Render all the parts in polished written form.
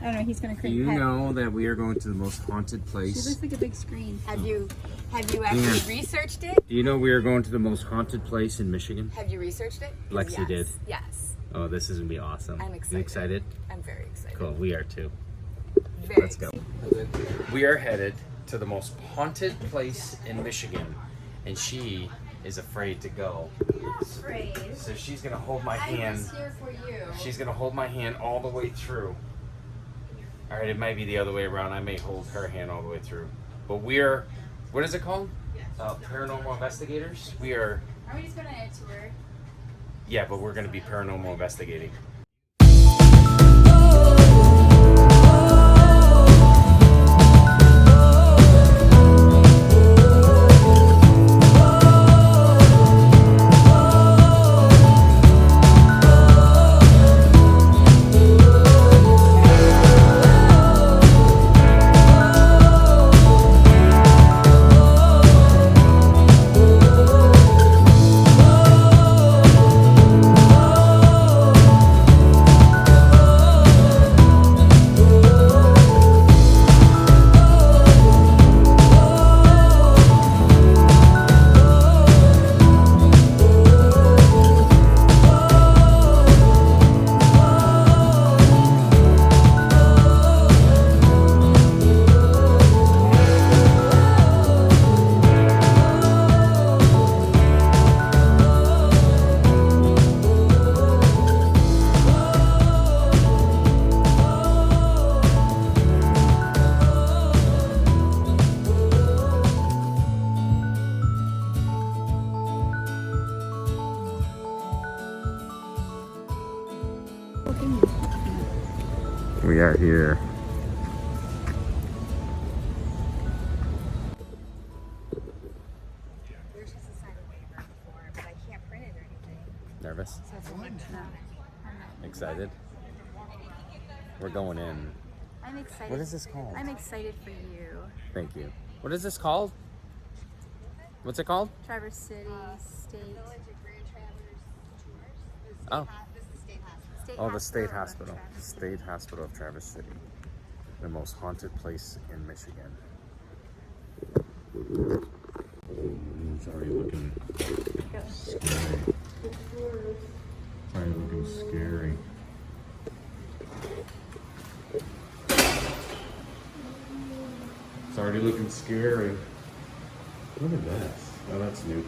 I don't know, he's gonna create. Do you know that we are going to the most haunted place? She looks like a big screen. Have you actually researched it? Do you know we are going to the most haunted place in Michigan? Have you researched it? Lexi did. Yes. Oh, this is gonna be awesome. I'm excited. You excited? I'm very excited. Cool, we are too. Very Let's go. We are headed to the most haunted place in Michigan, and she is afraid to go. Afraid. So she's gonna hold my hand. I'm here for you. She's gonna hold my hand all the way through. All right, it might be the other way around. I may hold her hand all the way through. But we're, what is it called? Paranormal investigators. We are. Are we just going on a tour? Yeah, but we're gonna be paranormal investigating. We are here. There's just a sign of waiver before, but I can't print it or anything. Nervous? So it's Excited? We're going in. I'm excited. What is this called? I'm excited for you. Thank you. What is this called? What's it called? Traverse City State. Oh. This is the state hospital. Oh, the state hospital. The state hospital of Traverse City. The most haunted place in Michigan. It's already looking scary. It's already looking scary. It's already looking scary. Look at that. Oh, that's new.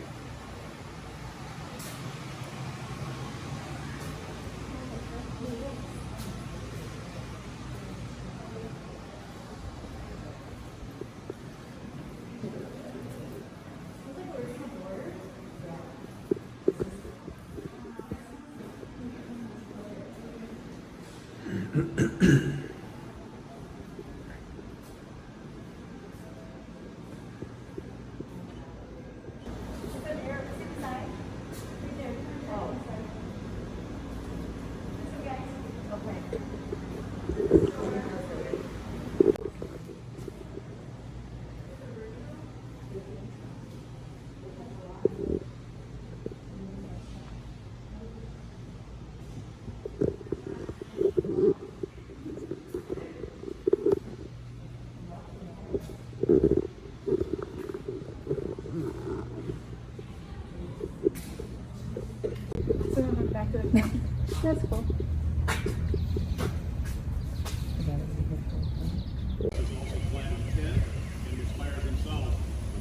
That's cool.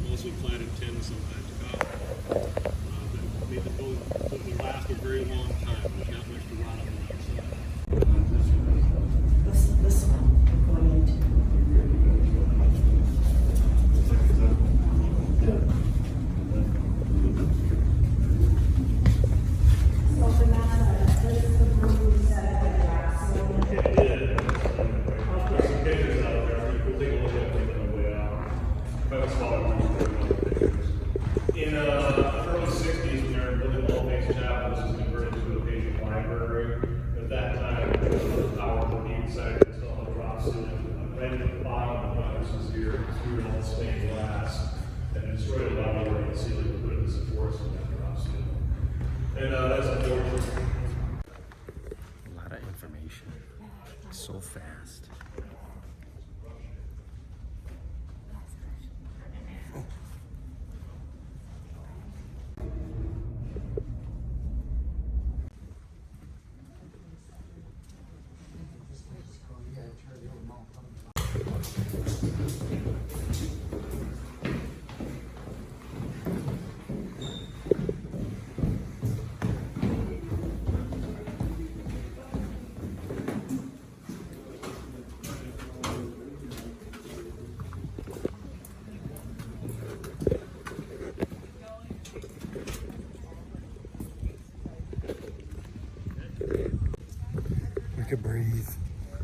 Also flat in 10 sometimes that made the building last a very long time. There's not much to rot on the outside. This one going into. Open that. This is the room set at the glass. Pictures out there. We'll take a look at them on the way out. But it's smaller. In the early 60s, when they were building Old Base Chapel, this was converted to a patient library. At that time, our Brigade decided to install a drop ceiling. Right at the bottom of the house was here, through all stained glass, and destroyed a lot of the ceiling to put in the supports of that drop ceiling. And that's unfortunate. A lot of information. So fast.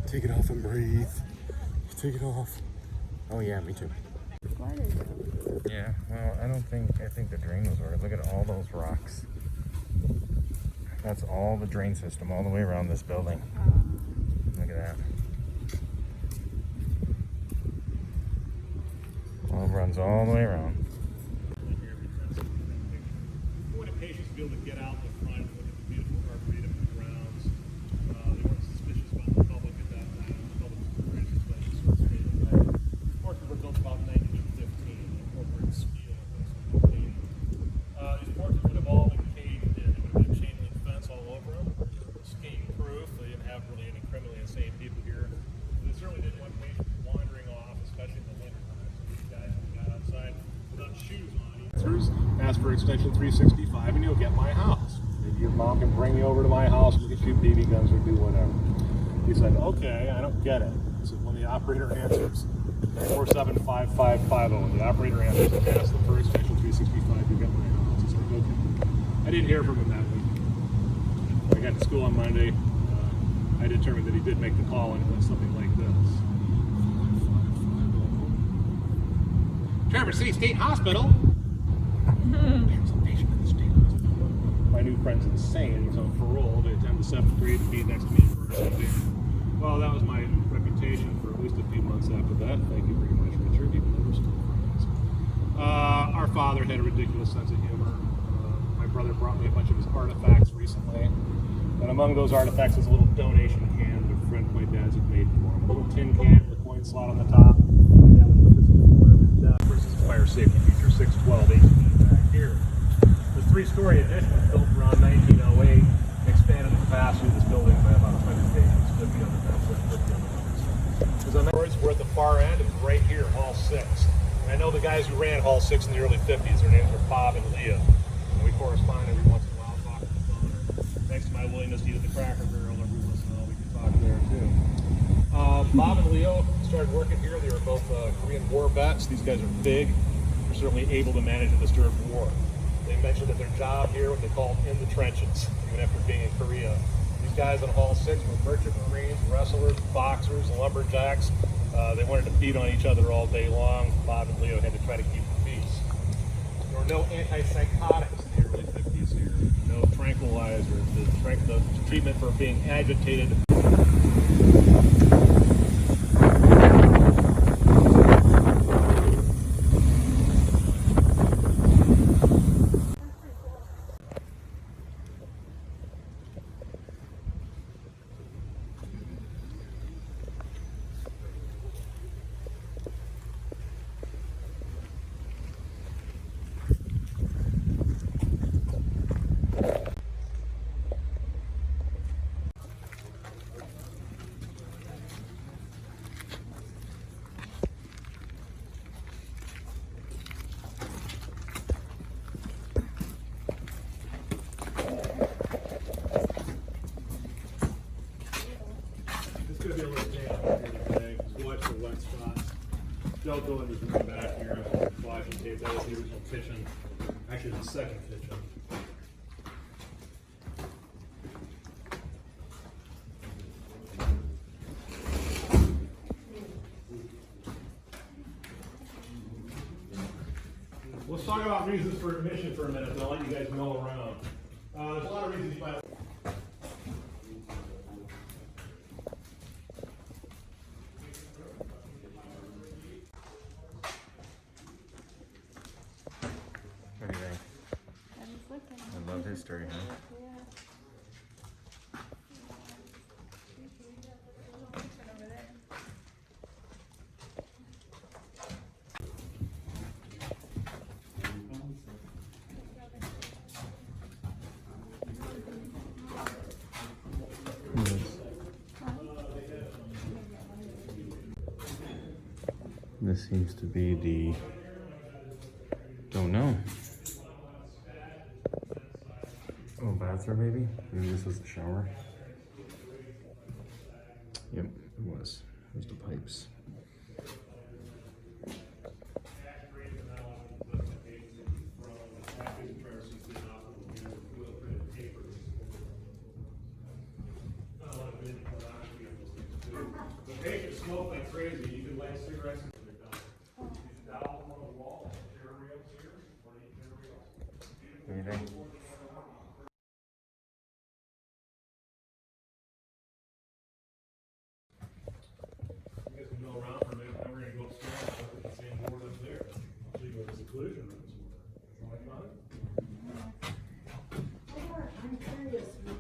Take it off and breathe. Take it off. Oh yeah, me too. What is it? Yeah, well, I think the drain was ordered. Look at all those rocks. That's all the drain system all the way around this building. Look at that. All runs all the way around. We wanted patients to be able to get out in the front, look at the beautiful arboretum and grounds. They weren't suspicious about the public at that time. The public was very suspicious, so it's stayed away. Porches were built about 1915, incorporated steel. These porches would have all been caged in. There would have been chain link fence all over them, scheme proof. They didn't have really any criminally insane people here. They certainly didn't want patients wandering off, especially in the winter time. So these guys got outside without shoes on. Ask for extension 365 and you'll get my house. Maybe your mom can bring you over to my house, we can shoot BB guns or do whatever. He said, okay, I don't get it. So when the operator answers, 475-550, when the operator answers, ask them for extension 365, you get my house. He said, okay. I didn't hear from him that week. I got to school on Monday. I determined that he did make the call and it went something like this. Traverse City State Hospital. There's a patient in the state hospital. My new friend's insane. He's on parole. They attend the 7th grade to be next to me for something. Well, that was my reputation for at least a few months after that. Thank you very much, Richard. Even though we're still friends. Our father had a ridiculous sense of humor. My brother brought me a bunch of his artifacts recently. And among those artifacts is a little donation can that a friend of my dad's had made for him. A little tin can with a coin slot on the top. My dad would put this in the corner of his desk versus fire safety feature 612 HP back here. The 3-story addition was built around 1908, expanded the capacity of this building by about 100 patients, 50 on the downstairs, 50 on the upstairs. As I mentioned, we're at the far end, and right here, Hall 6. And I know the guys who ran Hall 6 in the early 50s, their names were Bob and Leah. And we correspond every once in a while, talking to the phone. Thanks to my willingness to eat at the Cracker Barrel every once in a while, we can talk there too. Bob and Leo started working here. They were both Korean War vets. These guys are big. They're certainly able to manage a disturbed war. They mentioned that their job here, what they called in the trenches, even after being in Korea. These guys on Hall 6 were merchant marines, wrestlers, boxers, lumberjacks. They wanted to beat on each other all day long. Bob and Leo had to try to keep the peace. There were no antipsychotics in the early 50s here. No tranquilizers. The treatment for being agitated. Don't go in this room back here. Watching tape. That was the original kitchen. Actually, the second kitchen. Let's talk about reasons for admission for a minute, and I'll let you guys know around. There's a lot of reasons you might. What do you think? I was looking. I love history, huh? Yeah. Over there. This seems to be the, don't know. Oh, bathroom maybe? Maybe this was the shower. Yep, it was. There's the pipes. The patients smoke like crazy. You can light cigarettes and they're done. You can dial them on the wall, everybody else here, or everybody else. What do you think? You guys can go around for a minute. Then we're going to go upstairs and look at the same board up there. I'll show you where the seclusion rooms were. I'm curious, the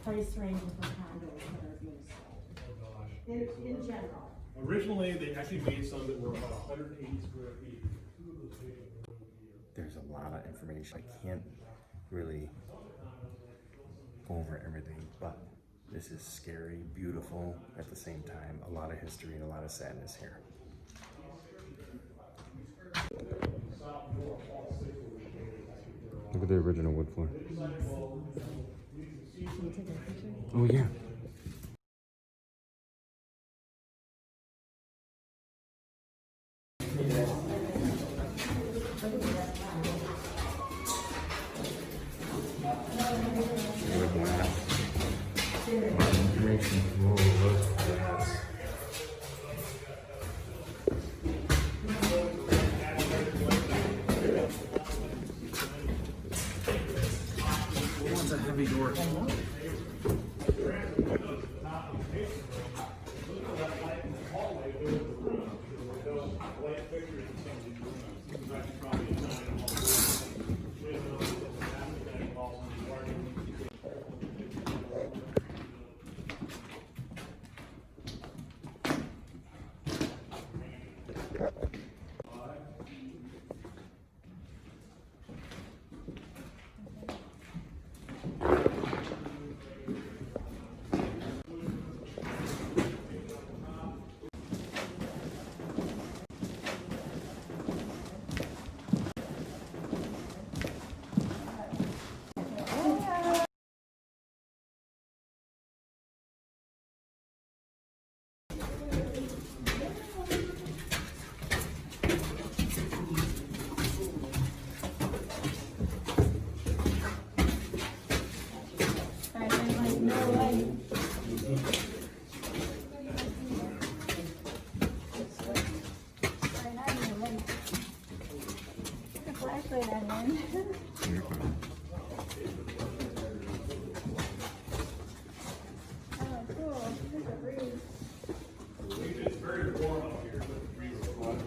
price range of the condos that are being sold, Oh gosh. in general. Originally, they actually made some that were about 180 square feet. Two of those patients were over here. There's a lot of information. I can't really go over everything, but this is scary, beautiful at the same time. A lot of history and a lot of sadness here. Look at the original wood floor. Oh yeah. Information. Whoa, look at that. What's a heavy door? Flashlight on then. Oh, cool. There's a breeze. It's very warm up here. But the breeze is blowing.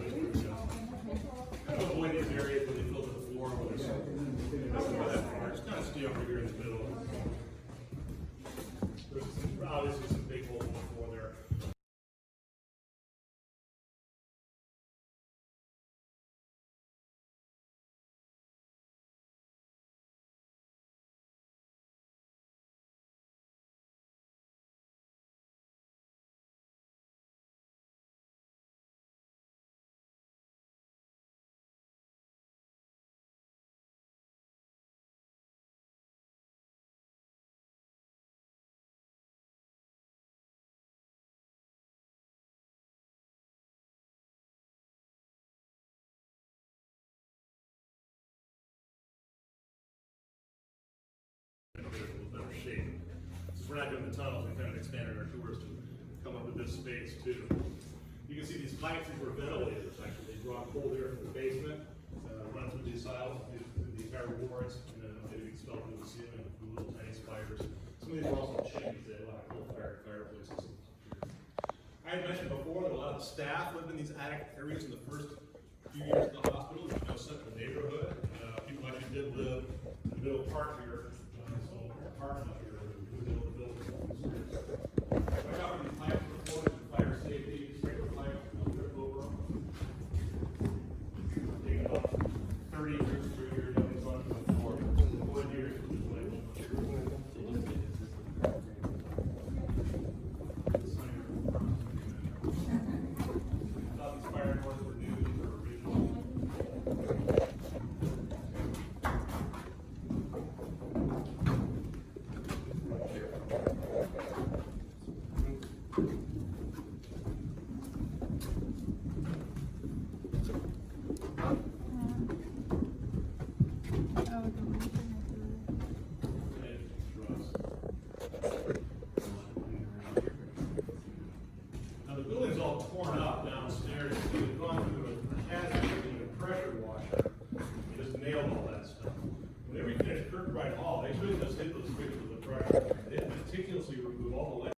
Kind of avoid these areas where they fill the floor with this. Just kind of stay over here in the middle. There's obviously some big holes in the floor there. Better shape. Since we're not doing the tunnels, we kind of expanded our tours to come up with this space too. You can see these pipes, these were ventilators actually. They draw cold air from the basement, run through these aisles, through the entire wards, and then they expel through the ceiling with little tiny spiders. Some of these are also chimneys, they allow fireplaces. I had mentioned before that a lot of the staff lived in these attic areas in the first few years of the hospital. There's no central neighborhood. People actually did live in the middle part here. Apartment up here in the middle of the building. I got these pipes for floors and fire safety, regular pipe, trip over them. Take about 30 years through here, down the front of the floor. Wood here is the way. Thought these fire doors were new, these are original. Now the building's all torn up downstairs, we've gone through a hazard and a pressure washer, and just nailed all that stuff. When they refinished Kirkbride Hall, they couldn't just hit those fixtures with the pressure. They had to meticulously remove all the lead.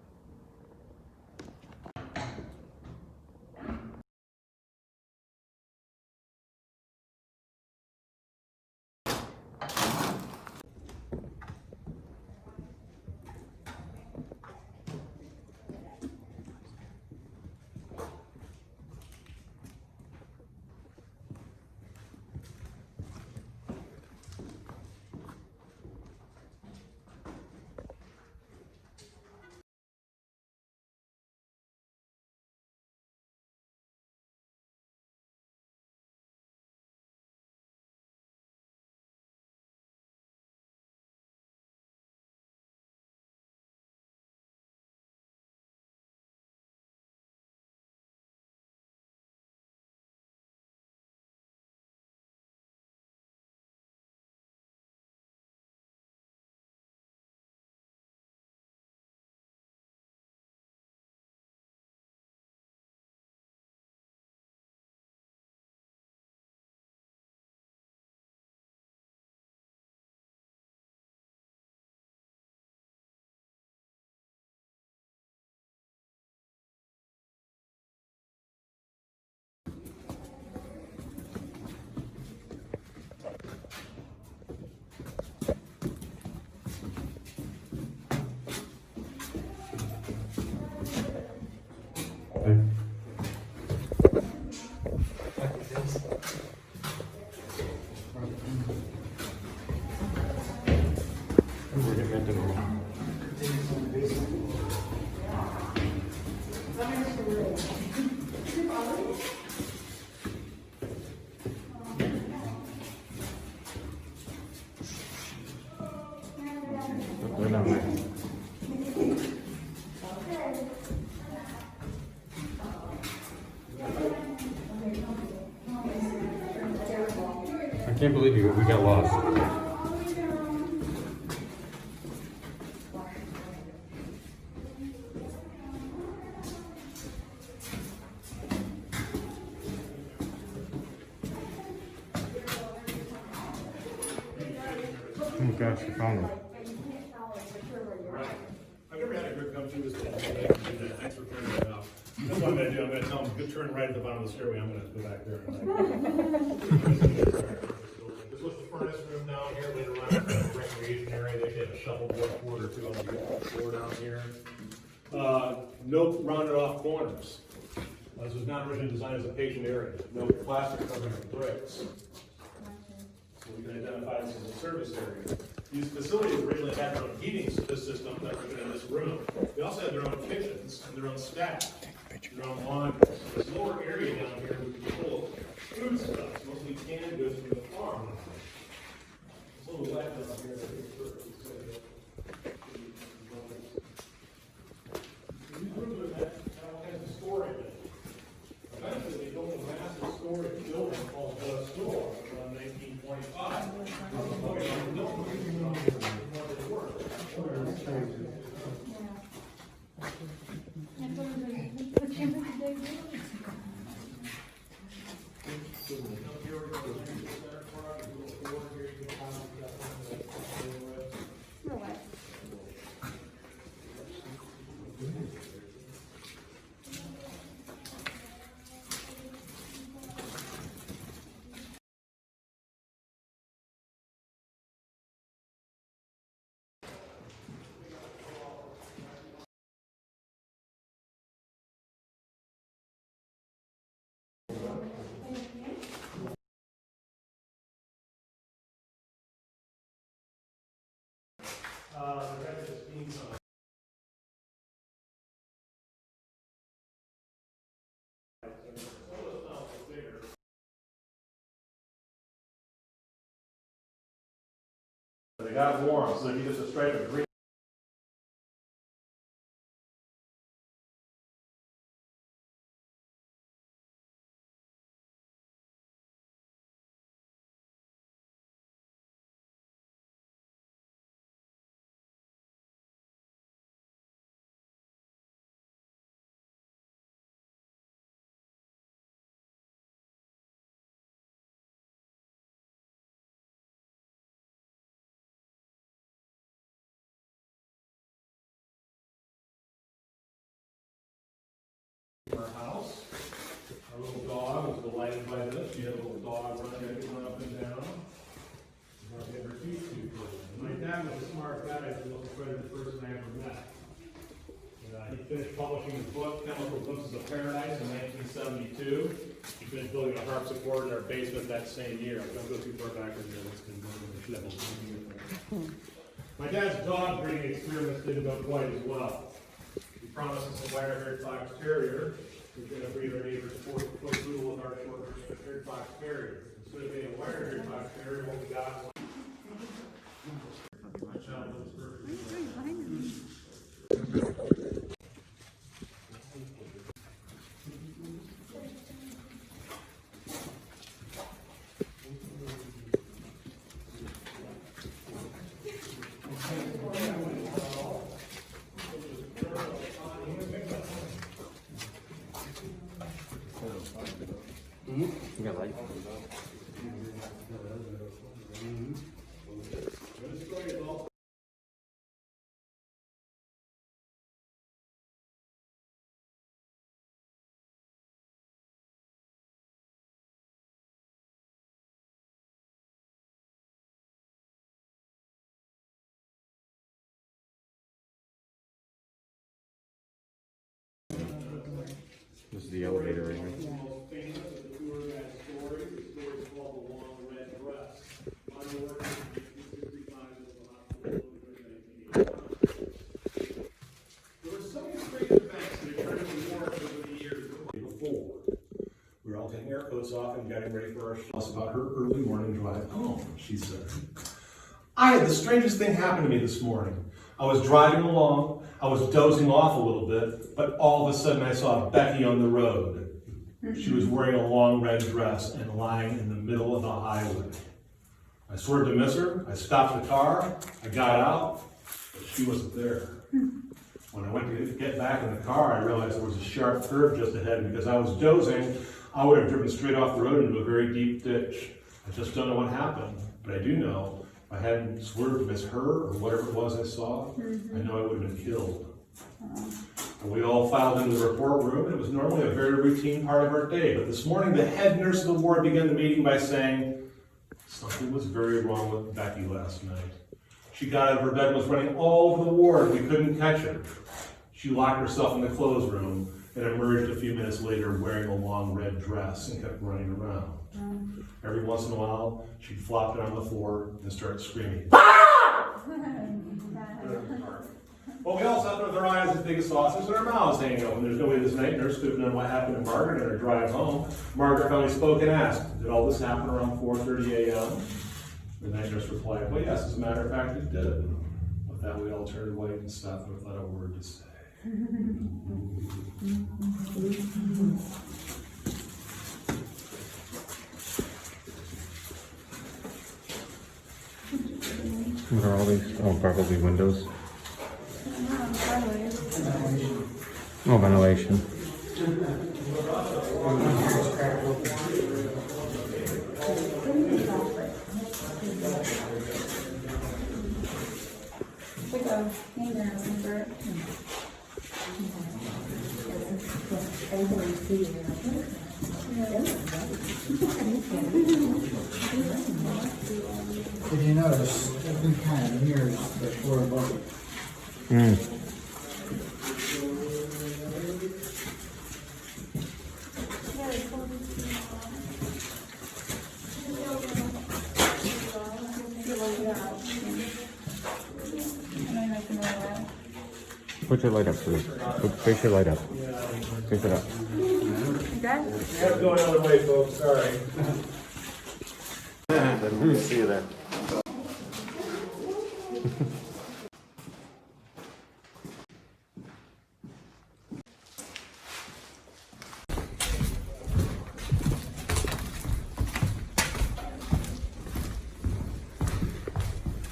I can't believe we got lost. Oh my gosh, you found them. I've never had a group come through this whole thing. Thanks for clearing that out. That's what I'm gonna do. I'm gonna tell them, good turn right at the bottom of the stairway. I'm gonna go back there. This was the furnace room down here. Later on, the recreation area. They did a shuffleboard court or two on the floor down here. No rounded off corners. This was not originally designed as a patient area. No plastic covering of bricks. So we can identify this as a service area. These facilities originally had their own heating system that was in this room. They also had their own kitchens and their own staff, their own laundry. So this lower area down here would be full of food stuff, mostly canned goods from the farm. It's a little wet down here. These rooms have all kinds of storage. Eventually, they built a massive storage building called the store around 1925. They got warm, so if you just a stripe of green. our house. Our little dog was delighted by this. She had a little dog running up and down. Not getting her teeth too close. My dad was a smart guy. He was probably the person I ever met. He finished publishing his book, Chemical Glimpses of Paradise, in 1972. He finished building a harpsichord in our basement that same year. Don't go too far back in there. That's because my dad's dog breeding experiments didn't go quite as well. He promised us a wire-haired fox terrier. We're going to breed our neighbor's 4-foot poodle with our short-haired fox terrier. Instead of being a wire-haired fox terrier, what we got was my childhood's perfect. You got light? This is the elevator right here. We were all taking our coats off and getting ready for our show. About her early morning drive home, she said, I had the strangest thing happen to me this morning. I was driving along, I was dozing off a little bit, but all of a sudden I saw Becky on the road. She was wearing a long red dress and lying in the middle of the highway. I swerved to miss her, I stopped the car, I got out, but she wasn't there. When I went to get back in the car, I realized there was a sharp curve just ahead, and because I was dozing, I would have driven straight off the road into a very deep ditch. I just don't know what happened, but I do know if I hadn't swerved to miss her or whatever it was I saw, I know I would have been killed. And we all filed into the report room, and it was normally a very routine part of our day, but this morning the head nurse of the ward began the meeting by saying, something was very wrong with Becky last night. She got out of her bed and was running all over the ward. We couldn't catch her. She locked herself in the clothes room and emerged a few minutes later wearing a long red dress and kept running around. Every once in a while, she'd flop it on the floor and start screaming. Well, we all sat there with our eyes as big as saucers and our mouths hanging open. There's no way this night nurse could have known what happened to Margaret on her drive home. Margaret finally spoke and asked, did all this happen around 4:30 a.m.? The night nurse replied, well, yes, as a matter of fact, it did. With that, we all turned white and stopped without a word to say. What are all these? Oh, probably windows. Oh, ventilation. Like a hanger for it. Did you notice every kind of mirrors that were above it? Put your light up, please. Face your light up. Face it up. That's going the other way, folks. Sorry. See you there.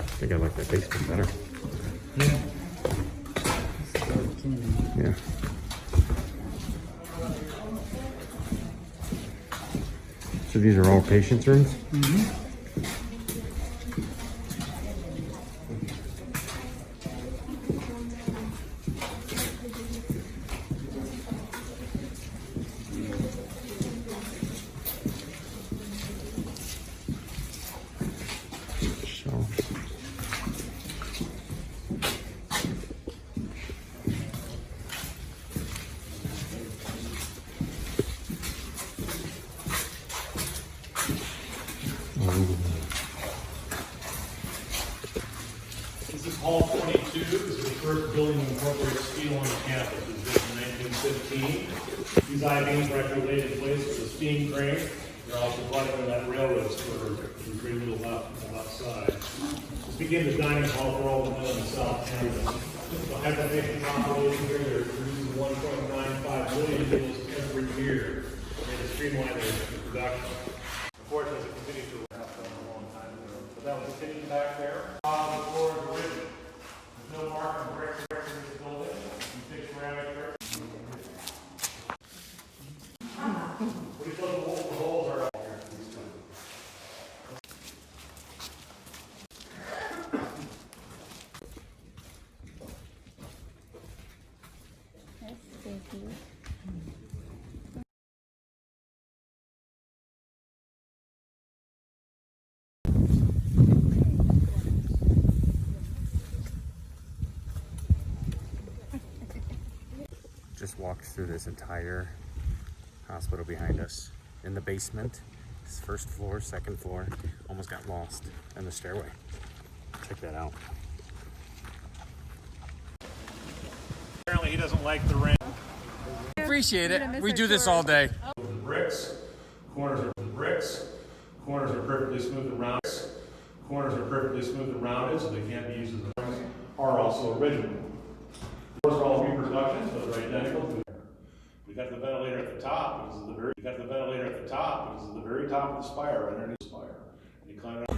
I think I like that basement better. Yeah. So these are all patients' rooms? Hall 22 is the first building to incorporate steel on campus. It was built in 1915. These I-beams were actually laid in place with a steam crane. They're also running on that railroad spur, the great little left side. This became the dining hall for all the men in South Canada. The hibernation population here, they're producing 1.95 million meals every year. They streamline their production. Unfortunately, it continues to have done a long time ago. But that was continuing back there. The floor is original. There's no mark on bricks in this building. You fix ceramic bricks. What do you suppose the holes are out here? Just walked through this entire hospital behind us. In the basement, this first floor, second floor, almost got lost in the stairway. Check that out. Apparently he doesn't like the rain. Appreciate it. We do this all day. The bricks, corners are perfectly smooth and rounded. Corners are perfectly smooth and rounded, so they can't be used as rings. Are also original. Floors are all reproductions, but they're identical. We got the ventilator at the top because of the very. Top of the spire, right underneath the spire. And you climb it up.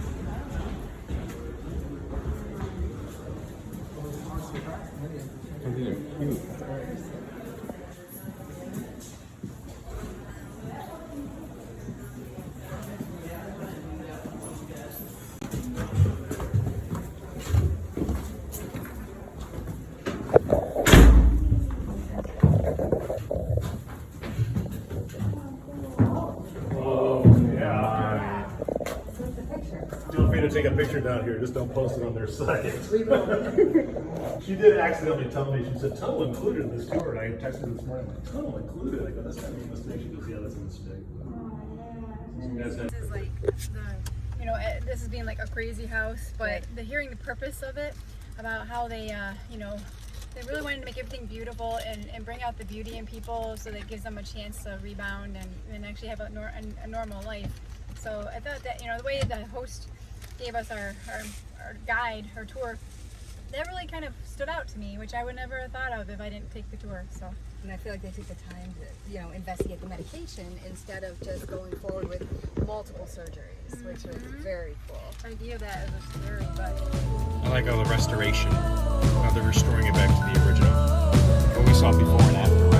Feel free to take a picture down here, just don't post it on their site. She did accidentally tell me, she said, tunnel included in this tour, and I texted her this morning, I'm like, tunnel included? I go, that's gotta be a mistake. She goes, yeah, that's a mistake. This is like this is being like a crazy house, but hearing the purpose of it, about how they, they really wanted to make everything beautiful and bring out the beauty in people, so that it gives them a chance to rebound and actually have a normal life. So I thought that, the way the host gave us our guide, our tour, that really kind of stood out to me, which I would never have thought of if I didn't take the tour. So. And I feel like they took the time to, investigate the medication instead of just going forward with multiple surgeries, which was very cool. The idea of that is scary, but I like all the restoration, how they're restoring it back to the original, what we saw before and after.